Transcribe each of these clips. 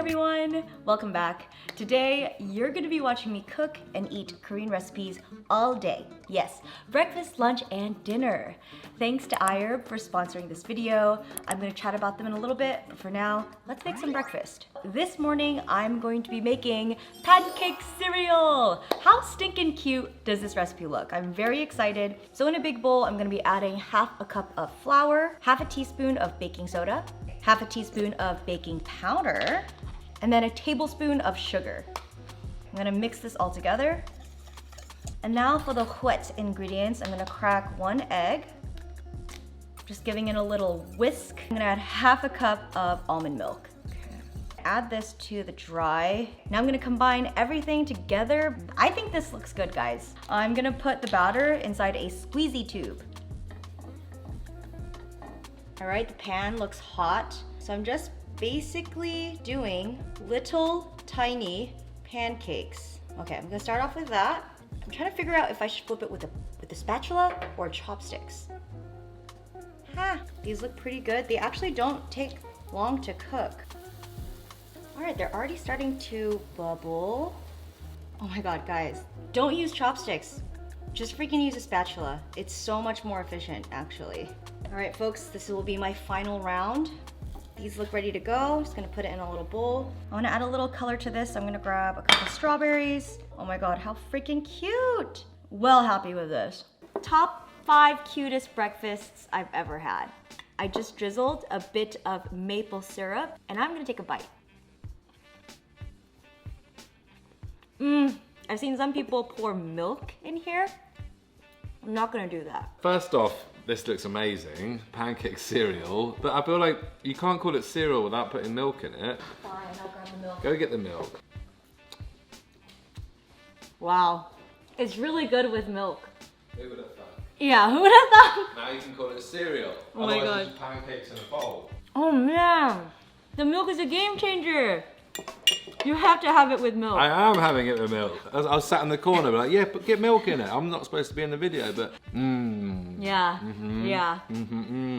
everyone! Welcome back. Today, you're gonna be watching me cook and eat Korean recipes all day. Yes, breakfast, lunch, and dinner. Thanks to iHerb for sponsoring this video. I'm gonna chat about them in a little bit, but for now, let's make some breakfast. This morning, I'm going to be making pancake cereal. How stinking cute does this recipe look? I'm very excited. So in a big bowl, I'm gonna be adding half a cup of flour, half a teaspoon of baking soda, half a teaspoon of baking powder, and then a tablespoon of sugar. I'm gonna mix this all together. And now for the wet ingredients, I'm gonna crack one egg, just giving it a little whisk. I'm gonna add half a cup of almond milk. Add this to the dry. Now I'm gonna combine everything together. I think this looks good, guys. I'm gonna put the batter inside a squeezy tube. All right, the pan looks hot. So I'm just basically doing little tiny pancakes. Okay, I'm gonna start off with that. I'm trying to figure out if I should flip it with a spatula or chopsticks. These look pretty good. They actually don't take long to cook. All right, they're already starting to bubble. Oh my God, guys, don't use chopsticks. Just freaking use a spatula. It's so much more efficient, actually. All right, folks, this will be my final round. These look ready to go. I'm just gonna put it in a little bowl. I wanna add a little color to this. I'm gonna grab a couple strawberries. Oh my God, how freaking cute. Well happy with this. Top 5 cutest breakfasts I've ever had. I just drizzled a bit of maple syrup and I'm gonna take a bite. I've seen some people pour milk in here. I'm not gonna do that. First off, this looks amazing, pancake cereal, but I feel like you can't call it cereal without putting milk in it. Fine, I'll grab the milk. Go get the milk. Wow, it's really good with milk. Who would have thought? Yeah, who would have thought? Now you can call it cereal. Oh my God. Otherwise it's just pancakes in a bowl. Oh man, the milk is a game changer. You have to have it with milk. I am having it with milk. I was sat in the corner, like, yeah, but get milk in it. I'm not supposed to be in the video, but Yeah, yeah.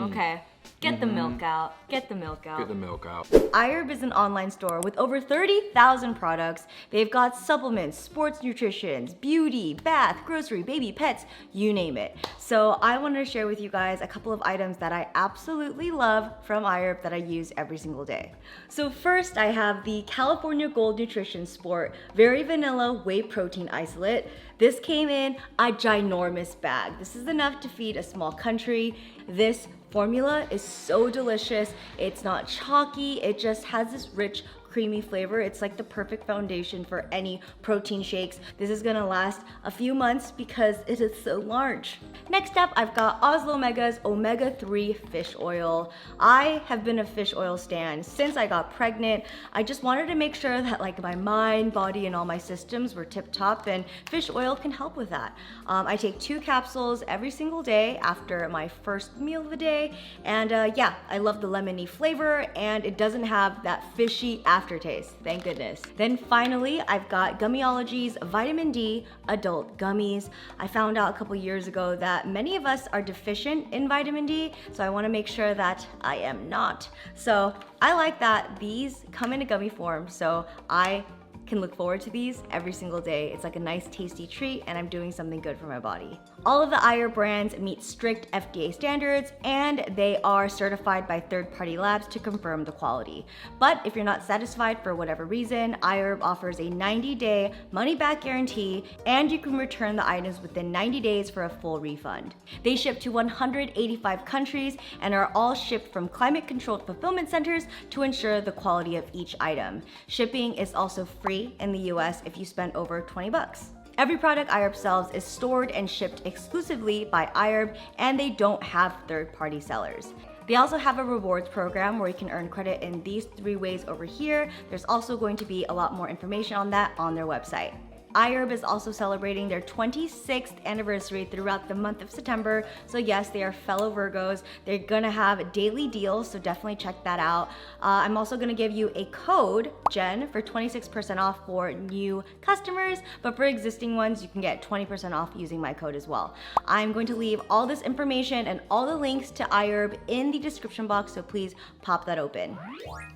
Okay, get the milk out. Get the milk out. Get the milk out. iHerb is an online store with over 30,000 products. They've got supplements, sports nutrition, beauty, bath, grocery, baby, pets, you name it. So I wanted to share with you guys a couple of items that I absolutely love from iHerb that I use every single day. So first I have the California Gold Nutrition Sport Very Vanilla Whey Protein Isolate. This came in a ginormous bag. This is enough to feed a small country. This formula is so delicious. It's not chalky, it just has this rich, creamy flavor. It's like the perfect foundation for any protein shakes. This is gonna last a few months because it is so large. Next up, I've got Oslo Omega's Omega-3 fish oil. I have been a fish oil stan since I got pregnant. I just wanted to make sure that like my mind, body, and all my systems were tip top, and fish oil can help with that. I take 2 capsules every single day after my first meal of the day, and yeah, I love the lemony flavor, and it doesn't have that fishy aftertaste, thank goodness. Then finally, I've got Gummiology's Vitamin D Adult Gummies. I found out a couple years ago that many of us are deficient in vitamin D, so I wanna make sure that I am not. So I like that these come in a gummy form, so I can look forward to these every single day. It's like a nice tasty treat and I'm doing something good for my body. All of the iHerb brands meet strict FDA standards and they are certified by third-party labs to confirm the quality. But if you're not satisfied for whatever reason, iHerb offers a 90-day money-back guarantee and you can return the items within 90 days for a full refund. They ship to 185 countries and are all shipped from climate-controlled fulfillment centers to ensure the quality of each item. Shipping is also free in the US if you spend over 20 bucks. Every product iHerb sells is stored and shipped exclusively by iHerb and they don't have third-party sellers. They also have a rewards program where you can earn credit in these 3 ways over here. There's also going to be a lot more information on that on their website. iHerb is also celebrating their 26th anniversary throughout the month of September. So yes, they are fellow Virgos. They're gonna have daily deals, so definitely check that out. I'm also gonna give you a code, Jen, for 26% off for new customers, but for existing ones, you can get 20% off using my code as well. I'm going to leave all this information and all the links to iHerb in the description box, so please pop that open.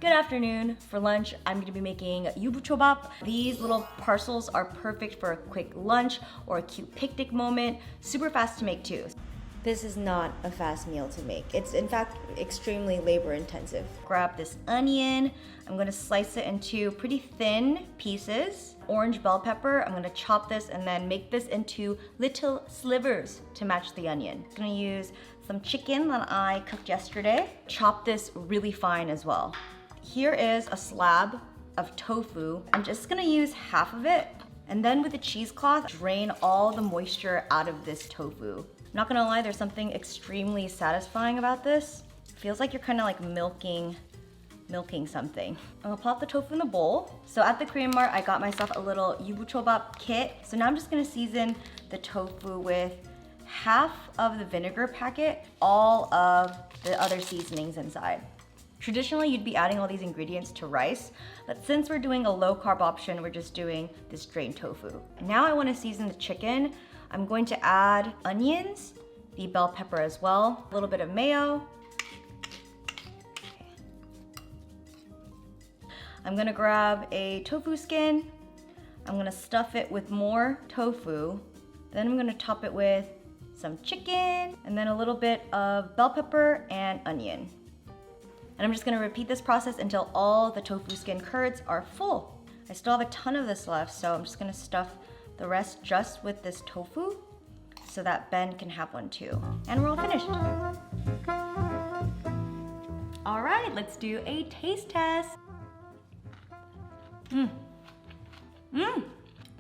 Good afternoon. For lunch, I'm gonna be making Yubucho Bap. These little parcels are perfect for a quick lunch or a cute picnic moment. Super fast to make too. This is not a fast meal to make. It's in fact extremely labor intensive. Grab this onion. I'm gonna slice it into pretty thin pieces. Orange bell pepper, I'm gonna chop this and then make this into little slivers to match the onion. I'm gonna use some chicken that I cooked yesterday. Chop this really fine as well. Here is a slab of tofu. I'm just gonna use half of it, and then with a cheesecloth, drain all the moisture out of this tofu. Not gonna lie, there's something extremely satisfying about this. It feels like you're kind of like milking something. I'm gonna plop the tofu in the bowl. So at the Korean Mart, I got myself a little Yubucho Bap kit. So now I'm just gonna season the tofu with half of the vinegar packet, all of the other seasonings inside. Traditionally, you'd be adding all these ingredients to rice, but since we're doing a low carb option, we're just doing this drained tofu. Now I wanna season the chicken. I'm going to add onions, the bell pepper as well, a little bit of mayo. I'm gonna grab a tofu skin. I'm gonna stuff it with more tofu. Then I'm gonna top it with some chicken, and then a little bit of bell pepper and onion. And I'm just gonna repeat this process until all the tofu skin curds are full. I still have a ton of this left, so I'm just gonna stuff the rest just with this tofu so that Ben can have one too. And we're all finished. All right, let's do a taste test.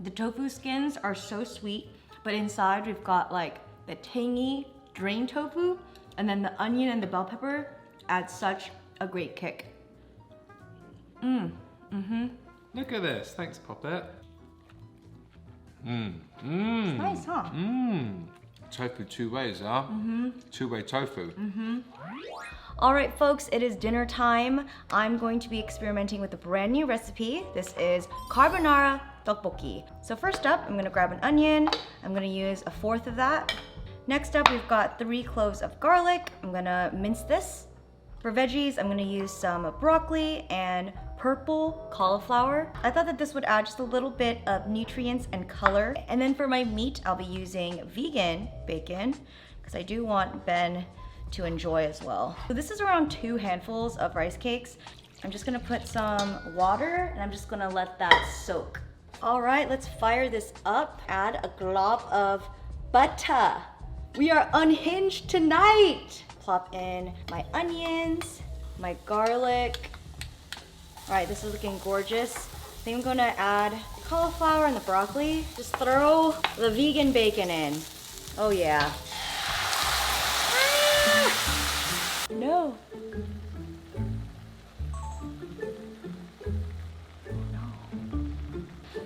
The tofu skins are so sweet, but inside we've got like the tangy drained tofu, and then the onion and the bell pepper add such a great kick. Look at this. Thanks, Poppet. It's nice, huh? Tofu two ways, huh? Two-way tofu. All right, folks, it is dinner time. I'm going to be experimenting with a brand new recipe. This is Carbonara Tteokboki. So first up, I'm gonna grab an onion. I'm gonna use a fourth of that. Next up, we've got 3 cloves of garlic. I'm gonna mince this. For veggies, I'm gonna use some broccoli and purple cauliflower. I thought that this would add just a little bit of nutrients and color. And then for my meat, I'll be using vegan bacon because I do want Ben to enjoy as well. So this is around 2 handfuls of rice cakes. I'm just gonna put some water and I'm just gonna let that soak. All right, let's fire this up. Add a glob of butter. We are unhinged tonight. Plop in my onions, my garlic. All right, this is looking gorgeous. I think I'm gonna add the cauliflower and the broccoli. Just throw the vegan bacon in. Oh yeah. Ah! No.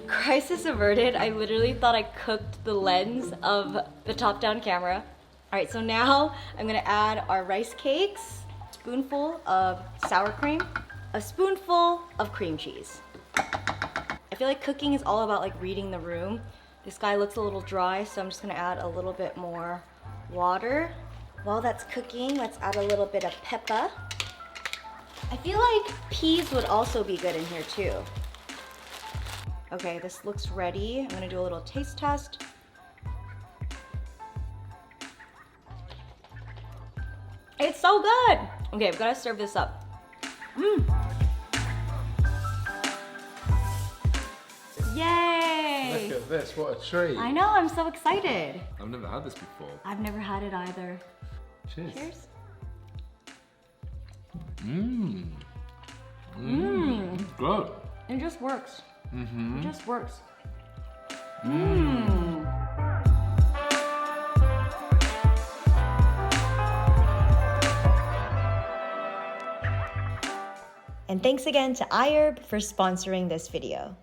Crisis averted. I literally thought I cooked the lens of the top-down camera. All right, so now I'm gonna add our rice cakes, a spoonful of sour cream, a spoonful of cream cheese. I feel like cooking is all about like reading the room. This guy looks a little dry, so I'm just gonna add a little bit more water. While that's cooking, let's add a little bit of pepper. I feel like peas would also be good in here too. Okay, this looks ready. I'm gonna do a little taste test. It's so good! Okay, I've gotta serve this up. Yay! Look at this, what a treat. I know, I'm so excited. I've never had this before. I've never had it either. Cheers. Cheers. Good. It just works. It just works. And thanks again to iHerb for sponsoring this video.